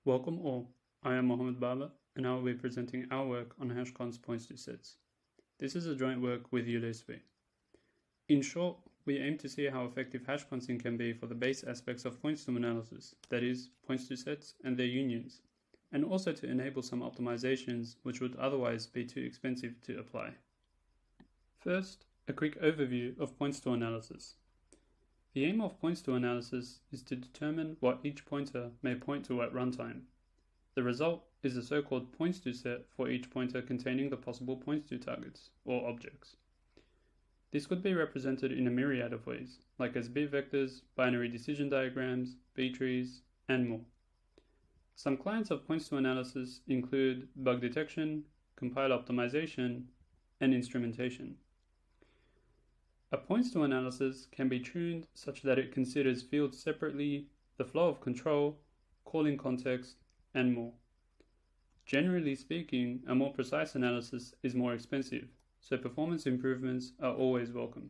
Welcome all, I am Mohammed Baba and I will be presenting our work on hashcons points to sets. This is a joint work with LLVM. In short, we aim to see how effective hashconsing can be for the base aspects of points to analysis, that is, points to sets and their unions, and also to enable some optimisations which would otherwise be too expensive to apply. First, a quick overview of points to analysis. The aim of points to analysis is to determine what each pointer may point to at runtime. The result is a so-called points to set for each pointer containing the possible points to targets, or objects. This could be represented in a myriad of ways, like as bit vectors, binary decision diagrams, B-trees, and more. Some clients of points to analysis include bug detection, compile optimization, and instrumentation. A points to analysis can be tuned such that it considers fields separately, the flow of control, calling context, and more. Generally speaking, a more precise analysis is more expensive, so performance improvements are always welcome.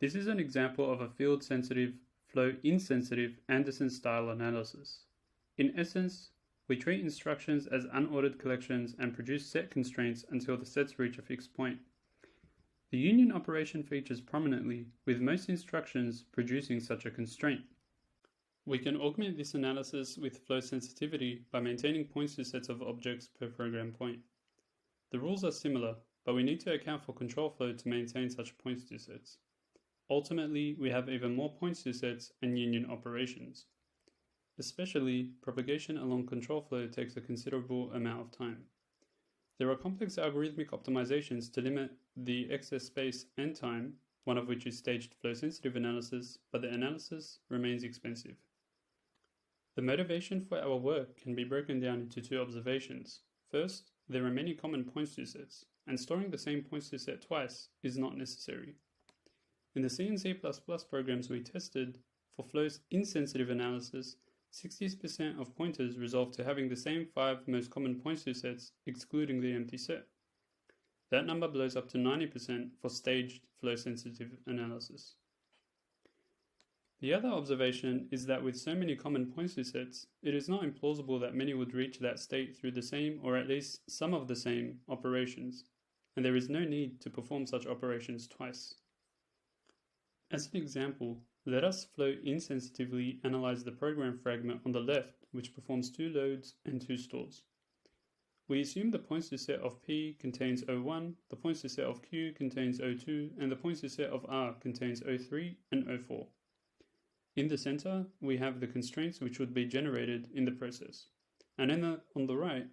This is an example of a field-sensitive, flow-insensitive Andersen style analysis. In essence, we treat instructions as unordered collections and produce set constraints until the sets reach a fixed point. The union operation features prominently, with most instructions producing such a constraint. We can augment this analysis with flow sensitivity by maintaining points to sets of objects per program point. The rules are similar, but we need to account for control flow to maintain such points to sets. Ultimately, we have even more points to sets and union operations. Especially, propagation along control flow takes a considerable amount of time. There are complex algorithmic optimisations to limit the excess space and time, one of which is staged flow-sensitive analysis, but the analysis remains expensive. The motivation for our work can be broken down into two observations. First, there are many common points to sets, and storing the same points to set twice is not necessary. In the C and C++ programs we tested, for flow-insensitive analysis, 60% of pointers resolve to having the same 5 most common points to sets, excluding the empty set. That number blows up to 90% for staged flow-sensitive analysis. The other observation is that with so many common points to sets, it is not implausible that many would reach that state through the same, or at least some of the same, operations, and there is no need to perform such operations twice. As an example, let us flow-insensitively analyze the program fragment on the left, which performs 2 loads and 2 stores. We assume the points to set of P contains O1, the points to set of Q contains O2, and the points to set of R contains O3 and O4. In the center, we have the constraints which would be generated in the process. And on the right,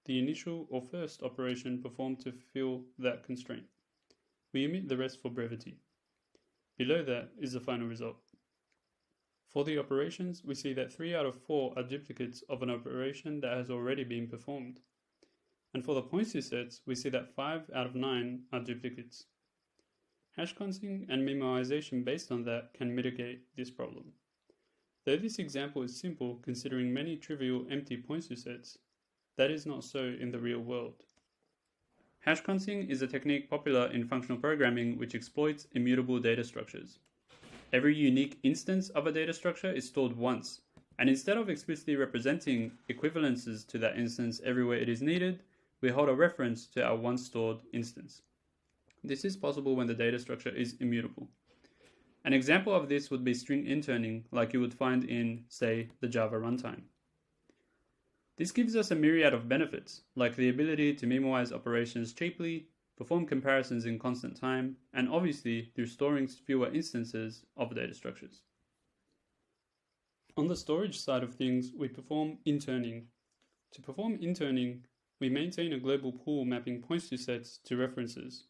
the initial or first operation performed to fulfill that constraint. We omit the rest for brevity. Below that is the final result. For the operations, we see that 3 out of 4 are duplicates of an operation that has already been performed. And for the points to sets, we see that 5 out of 9 are duplicates. Hashconsing and memoisation based on that can mitigate this problem. Though this example is simple considering many trivial empty points to sets, that is not so in the real world. Hashconsing is a technique popular in functional programming which exploits immutable data structures. Every unique instance of a data structure is stored once, and instead of explicitly representing equivalences to that instance everywhere it is needed, we hold a reference to our once stored instance. This is possible when the data structure is immutable. An example of this would be string interning, like you would find in, say, the Java runtime. This gives us a myriad of benefits, like the ability to memoize operations cheaply, perform comparisons in constant time, and obviously through storing fewer instances of data structures. On the storage side of things, we perform interning. To perform interning, we maintain a global pool mapping points to sets to references.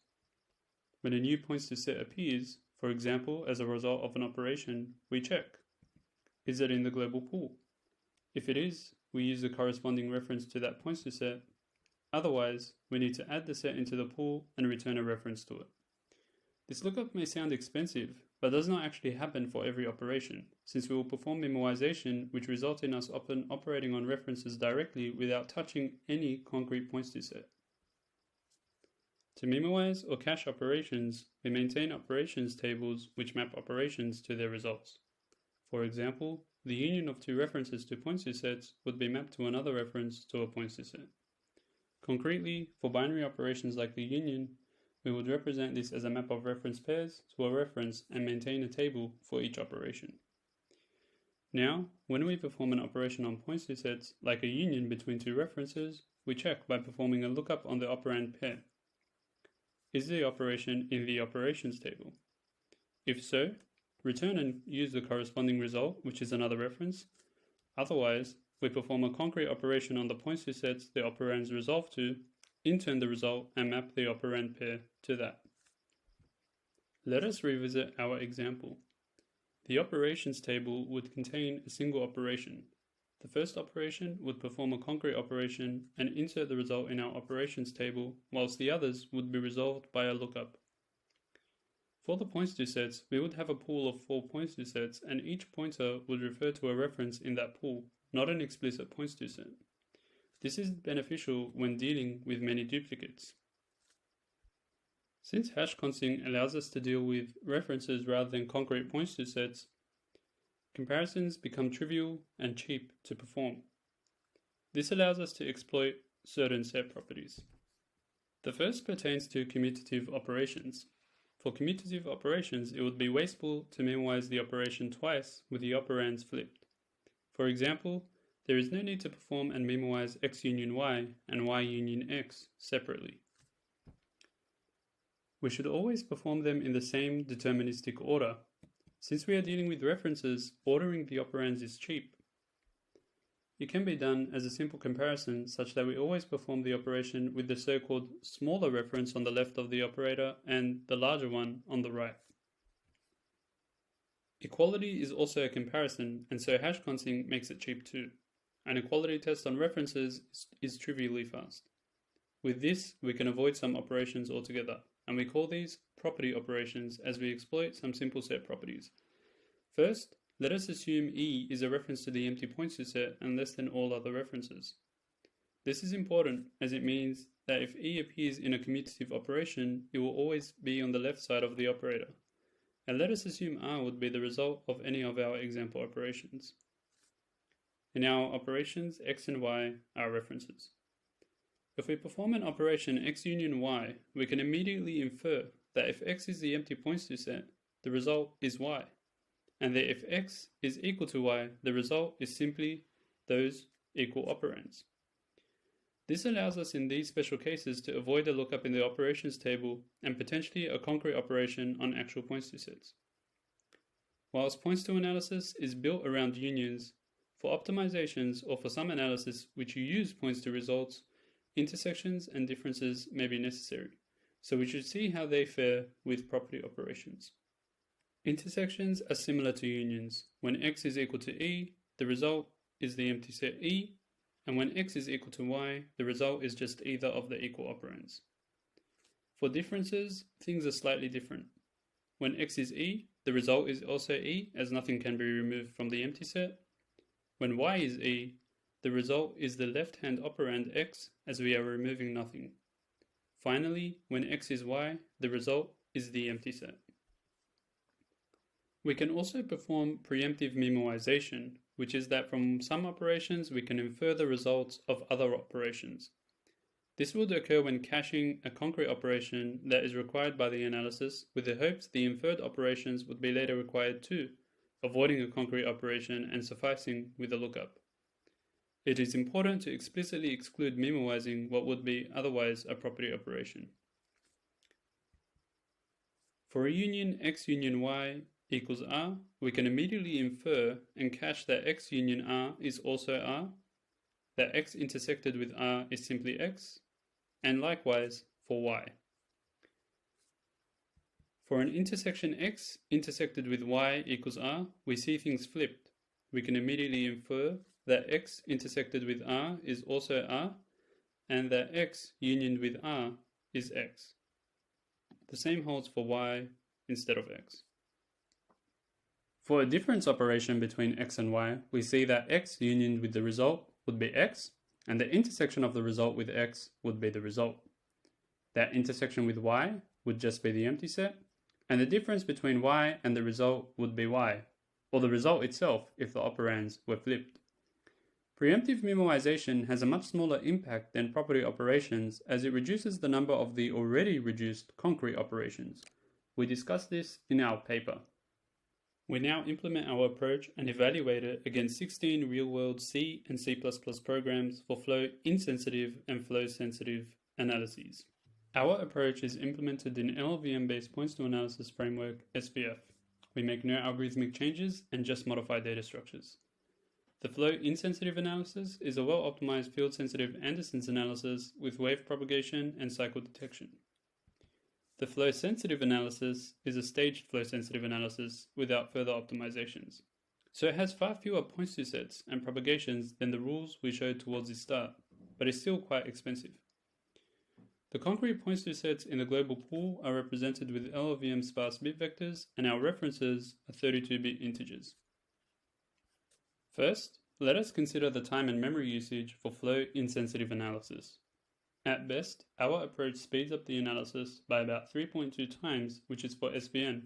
When a new points to set appears, for example, as a result of an operation, we check. Is it in the global pool? If it is, we use the corresponding reference to that points to set. Otherwise, we need to add the set into the pool and return a reference to it. This lookup may sound expensive, but does not actually happen for every operation, since we will perform memoisation, which results in us often operating on references directly without touching any concrete points to set. To memoize or cache operations, we maintain operations tables which map operations to their results. For example, the union of two references to points to sets would be mapped to another reference to a points to set. Concretely, for binary operations like the union, we would represent this as a map of reference pairs to a reference and maintain a table for each operation. Now, when we perform an operation on points to sets, like a union between two references, we check by performing a lookup on the operand pair. Is the operation in the operations table? If so, return and use the corresponding result, which is another reference. Otherwise, we perform a concrete operation on the points to sets the operands resolve to, intern the result, and map the operand pair to that. Let us revisit our example. The operations table would contain a single operation. The first operation would perform a concrete operation and insert the result in our operations table, whilst the others would be resolved by a lookup. For the points to sets, we would have a pool of 4 points to sets, and each pointer would refer to a reference in that pool, not an explicit points to set. This is beneficial when dealing with many duplicates. Since hash consing allows us to deal with references rather than concrete points to sets, comparisons become trivial and cheap to perform. This allows us to exploit certain set properties. The first pertains to commutative operations. For commutative operations, it would be wasteful to memoize the operation twice with the operands flipped. For example, there is no need to perform and memoize x union y and y union x separately. We should always perform them in the same deterministic order. Since we are dealing with references, ordering the operands is cheap. It can be done as a simple comparison such that we always perform the operation with the so-called smaller reference on the left of the operator and the larger one on the right. Equality is also a comparison, and so hash consing makes it cheap too. An equality test on references is trivially fast. With this, we can avoid some operations altogether, and we call these property operations as we exploit some simple set properties. First, let us assume E is a reference to the empty points to set and less than all other references. This is important as it means that if E appears in a commutative operation, it will always be on the left side of the operator. And let us assume R would be the result of any of our example operations. In our operations, X and Y are references. If we perform an operation X union Y, we can immediately infer that if X is the empty points to set, the result is Y. And that if X is equal to Y, the result is simply those equal operands. This allows us in these special cases to avoid a lookup in the operations table and potentially a concrete operation on actual points to sets. Whilst points to analysis is built around unions, for optimisations or for some analysis which you use points to results, intersections and differences may be necessary, so we should see how they fare with property operations. Intersections are similar to unions. When X is equal to E, the result is the empty set E, and when X is equal to Y, the result is just either of the equal operands. For differences, things are slightly different. When X is E, the result is also E, as nothing can be removed from the empty set. When Y is E, the result is the left-hand operand X, as we are removing nothing. Finally, when X is Y, the result is the empty set. We can also perform preemptive memoisation, which is that from some operations we can infer the results of other operations. This would occur when caching a concrete operation that is required by the analysis with the hopes the inferred operations would be later required too, avoiding a concrete operation and sufficing with a lookup. It is important to explicitly exclude memoizing what would be otherwise a property operation. For a union X union Y equals R, we can immediately infer and cache that X union R is also R, that X intersected with R is simply X, and likewise for Y. For an intersection X intersected with Y equals R, we see things flipped. We can immediately infer that X intersected with R is also R, and that X unioned with R is X. The same holds for Y instead of X. For a difference operation between X and Y, we see that X unioned with the result would be X, and the intersection of the result with X would be the result. That intersection with Y would just be the empty set, and the difference between Y and the result would be Y, or the result itself if the operands were flipped. Preemptive memoisation has a much smaller impact than property operations as it reduces the number of the already reduced concrete operations. We discussed this in our paper. We now implement our approach and evaluate it against 16 real-world C and C++ programs for flow-insensitive and flow-sensitive analyses. Our approach is implemented in LLVM-based points-to-analysis framework, SPF. We make no algorithmic changes and just modify data structures. The flow-insensitive analysis is a well-optimized field-sensitive Andersen's analysis with wave propagation and cycle detection. The flow-sensitive analysis is a staged flow-sensitive analysis without further optimisations. So it has far fewer points to sets and propagations than the rules we showed towards the start, but is still quite expensive. The concrete points to sets in the global pool are represented with LLVM sparse bit vectors, and our references are 32-bit integers. First, let us consider the time and memory usage for flow-insensitive analysis. At best, our approach speeds up the analysis by about 3.2 times, which is for SVN,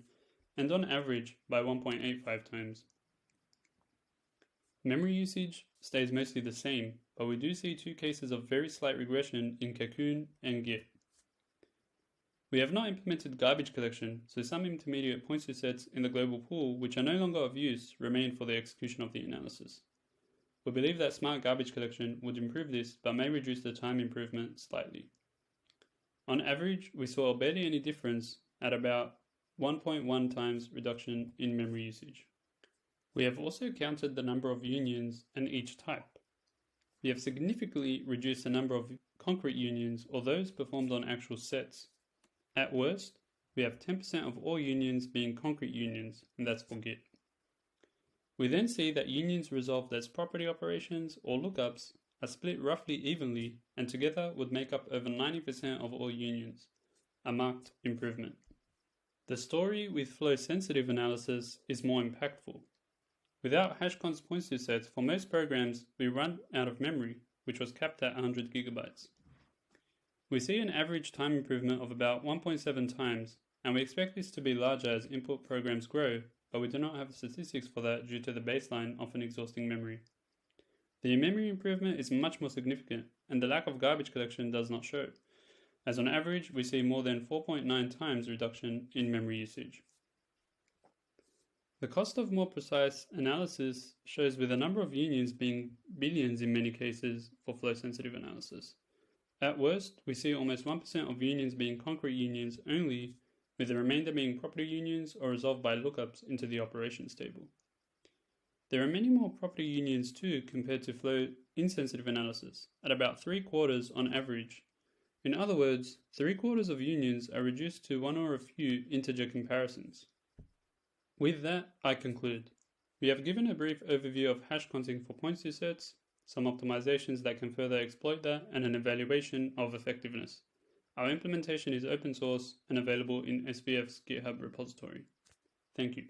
and on average by 1.85 times. Memory usage stays mostly the same, but we do see two cases of very slight regression in Cocoon and Git. We have not implemented garbage collection, so some intermediate points to sets in the global pool which are no longer of use remain for the execution of the analysis. We believe that smart garbage collection would improve this but may reduce the time improvement slightly. On average, we saw barely any difference at about 1.1 times reduction in memory usage. We have also counted the number of unions and each type. We have significantly reduced the number of concrete unions or those performed on actual sets. At worst, we have 10% of all unions being concrete unions, and that's for Git. We then see that unions resolved as property operations or lookups are split roughly evenly and together would make up over 90% of all unions, a marked improvement. The story with flow-sensitive analysis is more impactful. Without hashcons points to sets, for most programs, we run out of memory, which was capped at 100 gigabytes. We see an average time improvement of about 1.7 times, and we expect this to be larger as input programs grow, but we do not have statistics for that due to the baseline often exhausting memory. The memory improvement is much more significant, and the lack of garbage collection does not show, as on average we see more than 4.9 times reduction in memory usage. The cost of more precise analysis shows with the number of unions being billions in many cases for flow-sensitive analysis. At worst, we see almost 1% of unions being concrete unions only, with the remainder being property unions or resolved by lookups into the operations table. There are many more property unions too compared to flow-insensitive analysis, at about 3/4 on average. In other words, 3/4 of unions are reduced to one or a few integer comparisons. With that, I conclude. We have given a brief overview of hash counting for points to sets, some optimizations that can further exploit that, and an evaluation of effectiveness. Our implementation is open source and available in SPF's GitHub repository. Thank you.